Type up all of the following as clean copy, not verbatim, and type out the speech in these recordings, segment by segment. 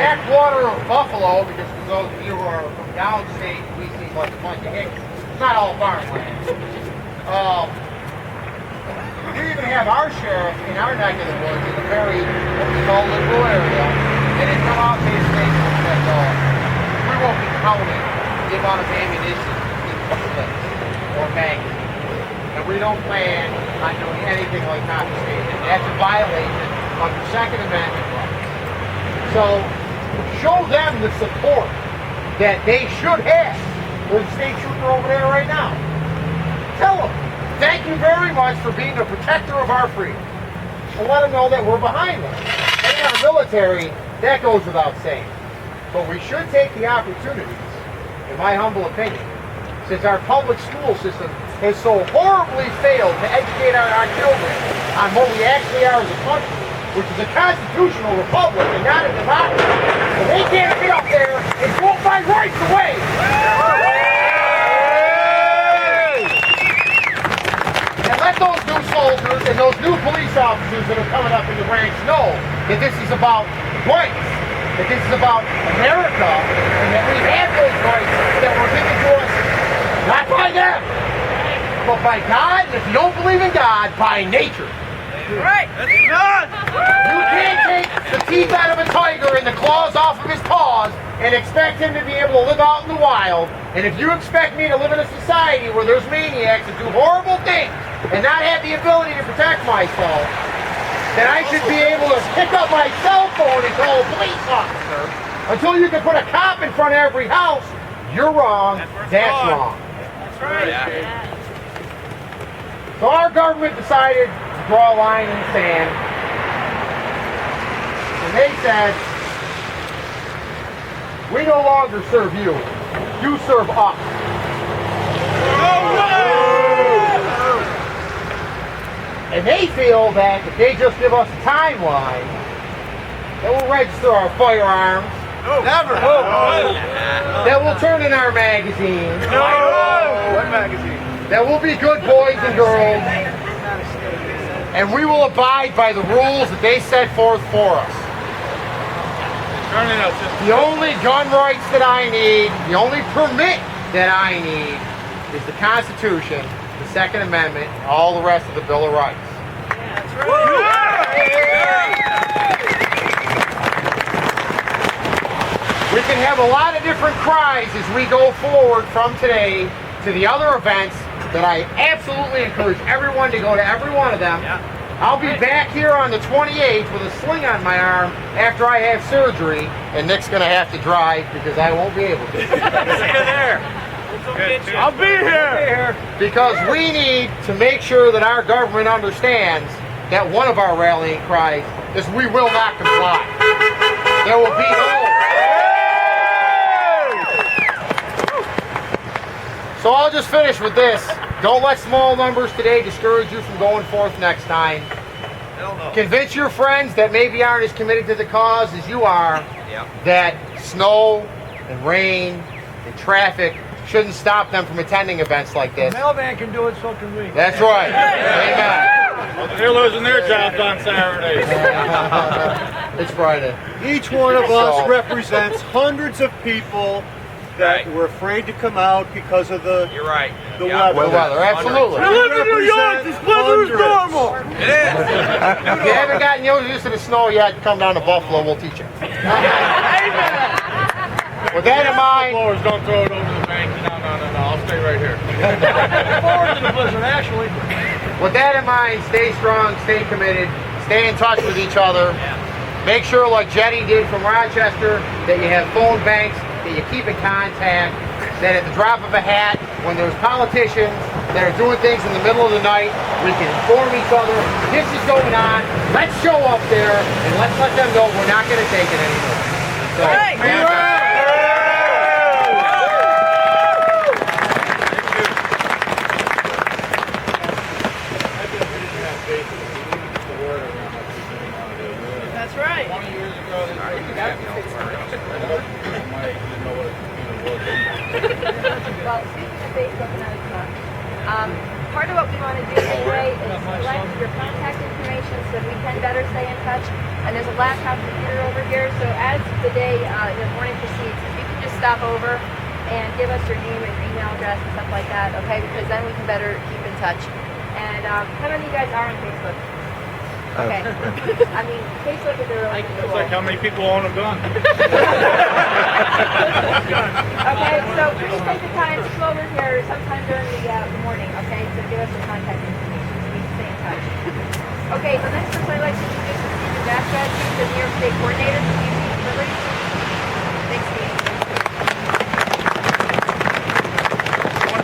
backwater of Buffalo, because for those of you who are from downstate, we seem like a bunch of hicks. It's not all farmland. We even have our sheriff in our neck of the woods in a very, what we call, liberal area, and they come out and say that we won't be counting the amount of ammunition in clips or magazines. And we don't plan on doing anything like confiscation. That's a violation of the Second Amendment rights. So, show them the support that they should have. There's a state trooper over there right now. Tell them, thank you very much for being a protector of our freedom. And let them know that we're behind them. And in our military, that goes without saying. But we should take the opportunities, in my humble opinion, since our public school system has so horribly failed to educate our children on what we actually are as a country, which is a constitutional republic and not a democracy. So they can't get up there and vote my rights away. And let those new soldiers and those new police officers that are coming up in the ranks know that this is about rights, that this is about America, and that we have those rights that were given to us, not by them, but by God, and if you don't believe in God, by nature. Right. That's good. You can't take the teeth out of a tiger and the claws off of his paws and expect him to be able to live out in the wild. And if you expect me to live in a society where there's maniacs that do horrible things and not have the ability to protect myself, then I should be able to pick up my cell phone and call a police officer. Until you can put a cop in front of every house, you're wrong. That's wrong. That's right. Yeah. So our government decided to draw a line in the sand. And they said, we no longer serve you. You serve us. And they feel that if they just give us a timeline, that we'll register our firearms. No. Never. That we'll turn in our magazines. No. What magazine? That we'll be good boys and girls, and we will abide by the rules that they set forth for us. The only gun rights that I need, the only permit that I need is the Constitution, the Second Amendment, and all the rest of the Bill of Rights. That's right. We can have a lot of different cries as we go forward from today to the other events that I absolutely encourage everyone to go to every one of them. Yeah. I'll be back here on the 28th with a sling on my arm after I have surgery, and Nick's going to have to drive because I won't be able to. See you there. I'll be here. Because we need to make sure that our government understands that one of our rallying cries is we will not comply. There will be no... So I'll just finish with this. Don't let small numbers today discourage you from going forth next time. No. Convince your friends that maybe aren't as committed to the cause as you are, that snow and rain and traffic shouldn't stop them from attending events like this. The mailman can do it, so can we. That's right. Amen. They're losing their jobs on Saturdays. It's Friday. Each one of us represents hundreds of people that were afraid to come out because of the You're right. The weather. Absolutely. We live in New York. This weather is normal. It is. If you haven't gotten used to the snow yet, come down to Buffalo. We'll teach you. With that in mind, Blowers, don't throw it over the bank. No. I'll stay right here. Forward to the blizzard, actually. with that in mind, stay strong, stay committed, stay in touch with each other. Make sure, like Jenny did from Rochester, that you have phone banks, that you keep in contact, that at the drop of a hat, when there's politicians that are doing things in the middle of the night, we can inform each other, this is going on, let's show up there, and let's let them know we're not going to take it anymore. So, That's right. 20 years ago, this was Well, speaking of Facebook and other stuff, part of what we want to do anyway is collect your contact information so we can better stay in touch. touch. And there's a laptop computer over here. So as the day, the morning proceeds, if you can just stop over and give us your name and your email address and stuff like that, okay? Because then we can better keep in touch. And how many of you guys are on Facebook? Okay. I mean, Facebook is a really cool. It's like how many people own a gun. Okay, so please take the time to come over here sometime during the morning, okay, to give us your contact information so we can stay in touch. Okay, the next person I'd like to introduce is Steve Nebraska. He's the New York State Coordinator for Youth Liberty. Thanks, Steve.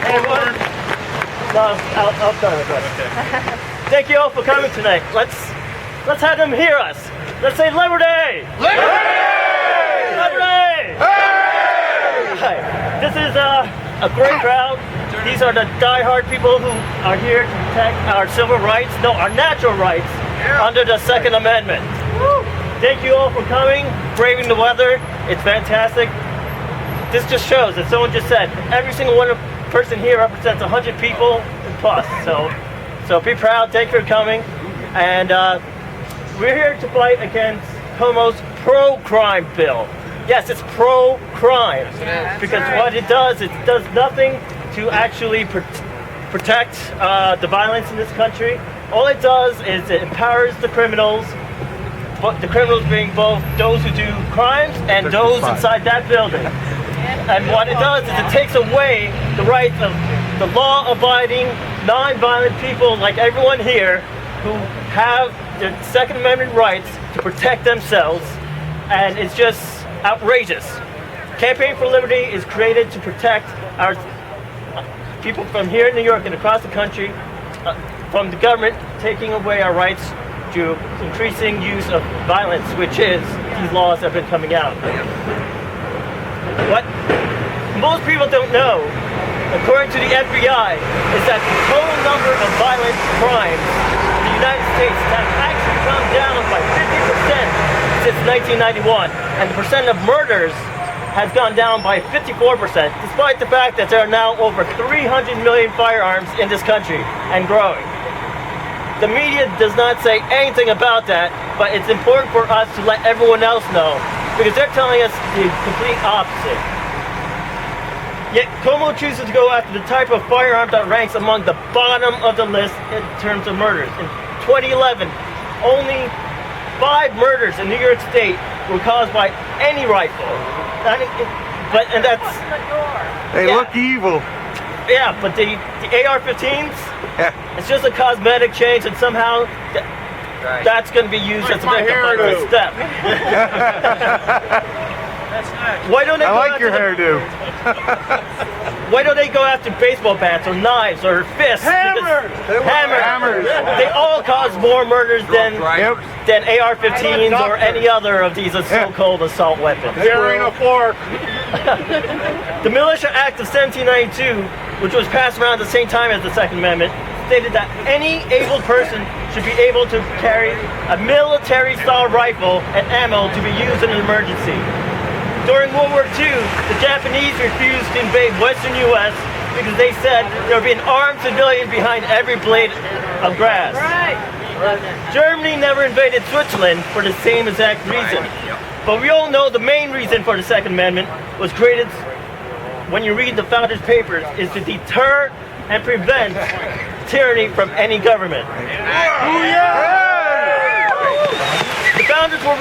Hey, everyone. No, I'll start with that. Okay. Thank you all for coming tonight. Let's have them hear us. Let's say Liberty! Liberty! Liberty! Hi. This is a great crowd. These are the die-hard people who are here to protect our civil rights, no, our natural rights, under the Second Amendment. Thank you all for coming, braving the weather. It's fantastic. This just shows, as someone just said, every single person here represents 100 people plus. So be proud. Thank you for coming. And we're here to fight against Cuomo's pro-crime bill. Yes, it's pro-crime. Because what it does nothing to actually protect the violence in this country. All it does is it empowers the criminals, but the criminals being both those who do crimes and those inside that building. And what it does is it takes away the rights of the law-abiding, non-violent people like everyone here who have their Second Amendment rights to protect themselves, and it's just outrageous. Campaign for Liberty is created to protect our people from here in New York and across the country from the government taking away our rights to increasing use of violence, which is these laws that have been coming out. What most people don't know, according to the FBI, is that the total number of violent crimes in the United States has actually gone down by 50% since 1991, and the percent of murders has gone down by 54%, despite the fact that there are now over 300 million firearms in this country and growing. The media does not say anything about that, but it's important for us to let everyone else know, because they're telling us the complete opposite. Yet Cuomo chooses to go after the type of firearm that ranks among the bottom of the list in terms of murders. In 2011, only 5 murders in New York State were caused by any rifle. And that's... They look evil. Yeah, but the AR-15s, it's just a cosmetic change, and somehow that's going to be used as a victim step. Why don't they I like your hairdo. Why don't they go after baseball bats or knives or fists? Hammers! Hammers! They all cause more murders than AR-15s or any other of these so-called assault weapons. There ain't a fork. The Militia Act of 1792, which was passed around the same time as the Second Amendment, stated that any able person should be able to carry a military-style rifle and ammo to be used in an emergency. During World War II, the Japanese refused to invade Western U.S. because they said there would be an armed civilian behind every blade of grass. Germany never invaded Switzerland for the same exact reason. But we all know the main reason for the Second Amendment was created, when you read the Founders' Papers, is to deter and prevent tyranny from any government. The founders were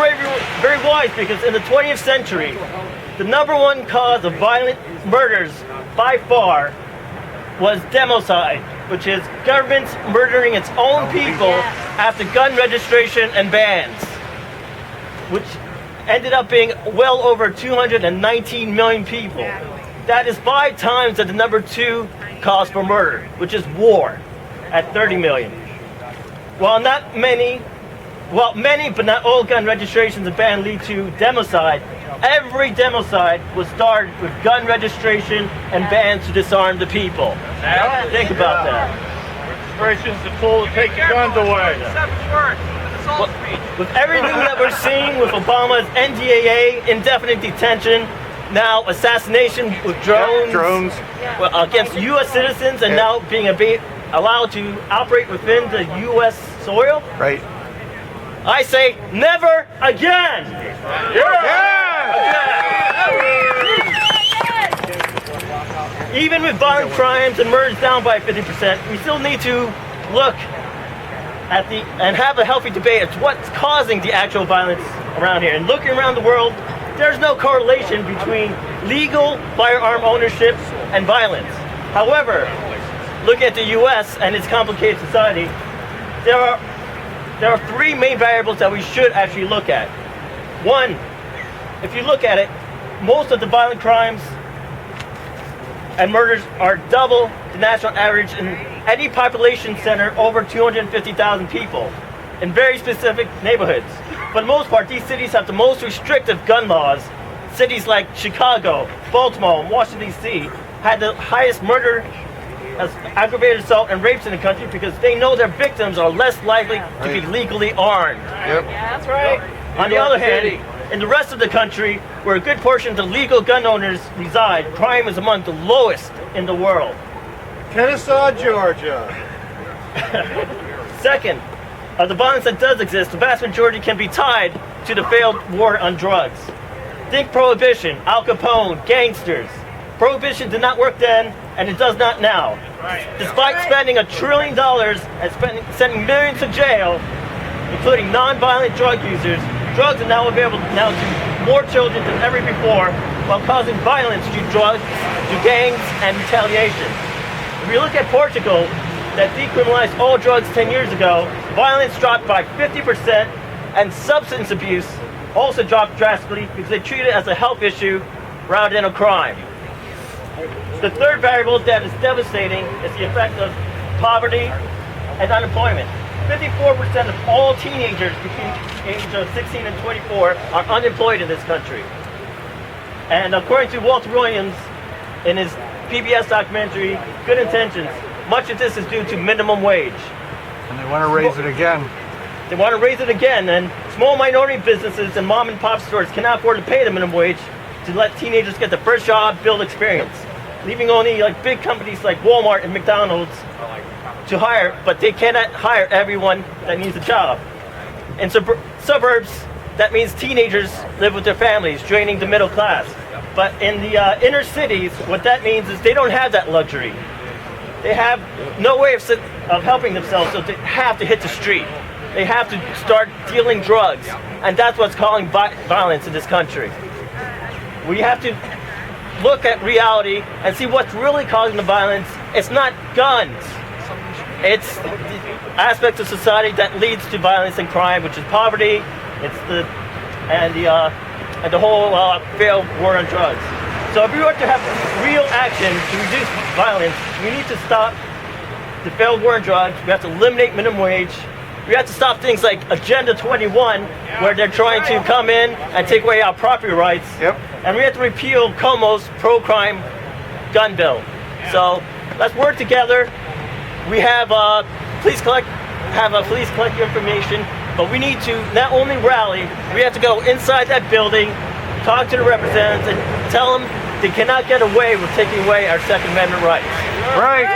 very wise, because in the 20th century, the number one cause of violent murders by far was democide, which is governments murdering its own people after gun registration and bans, which ended up being well over 219 million people. That is 5 times the number 2 cause for murder, which is war, at 30 million. While many but not all gun registrations and bans lead to democide, every democide was started with gun registration and bans to disarm the people. Think about that. Registration's the tool to take your guns away. With everything that we're seeing with Obama's NDAA, indefinite detention, now assassination with drones. Against U.S. citizens, and now being allowed to operate within the U.S. soil. Right. I say never again. Even with violent crimes and murders down by 50%, we still need to look at and have a healthy debate as what's causing the actual violence around here. And looking around the world, there's no correlation between legal firearm ownership and violence. However, look at the U.S. and its complicated society. There are three main variables that we should actually look at. One, if you look at it, most of the violent crimes and murders are double the national average in any population center over 250,000 people in very specific neighborhoods. For the most part, these cities have the most restrictive gun laws. Cities like Chicago, Baltimore, and Washington, D.C. had the highest murder, aggravated assault, and rapes in the country because they know their victims are less likely to be legally armed. Yep. Yeah, that's right. On the other hand, in the rest of the country, where a good portion of the legal gun owners reside, crime is among the lowest in the world. Kennesaw, Georgia. Second, of the violence that does exist, the vast majority can be tied to the failed war on drugs. Think Prohibition, Al Capone, gangsters. Prohibition did not work then, and it does not now. Despite spending $1 trillion and sending millions to jail, including non-violent drug users, drugs are now available to more children than ever before, while causing violence through drugs, through gangs, and retaliation. If you look at Portugal, that decriminalized all drugs 10 years ago, violence dropped by 50%, and substance abuse also dropped drastically because they treat it as a health issue rather than a crime. The third variable that is devastating is the effect of poverty and unemployment. 54% of all teenagers between the age of 16 and 24 are unemployed in this country. And according to Walter Williams in his PBS documentary, Good Intentions, much of this is due to minimum wage. And they want to raise it again. They want to raise it again, and small minority businesses and mom and pop stores cannot afford to pay the minimum wage to let teenagers get the first job, build experience, leaving only like big companies like Walmart and McDonald's to hire, but they cannot hire everyone that needs a job. In suburbs, that means teenagers live with their families, draining the middle class. But in the inner cities, what that means is they don't have that luxury. They have no way of helping themselves, so they have to hit the street. They have to start dealing drugs, and that's what's causing violence in this country. We have to look at reality and see what's really causing the violence. It's not guns. It's the aspects of society that leads to violence and crime, which is poverty. It's the whole failed war on drugs. So if we want to have real action to reduce violence, we need to stop the failed war on drugs. We have to eliminate minimum wage. We have to stop things like Agenda 21, where they're trying to come in and take away our property rights. Yep. And we have to repeal Cuomo's pro-crime gun bill. So let's work together. We have police collect your information, but we need to not only rally, we have to go inside that building, talk to the representatives, and tell them they cannot get away with taking away our Second Amendment rights. Right.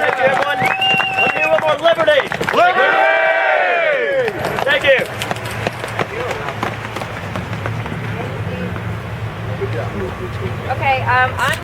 Thank you, everyone. Let's hear one more liberty. Liberty! Thank you. Okay, I'm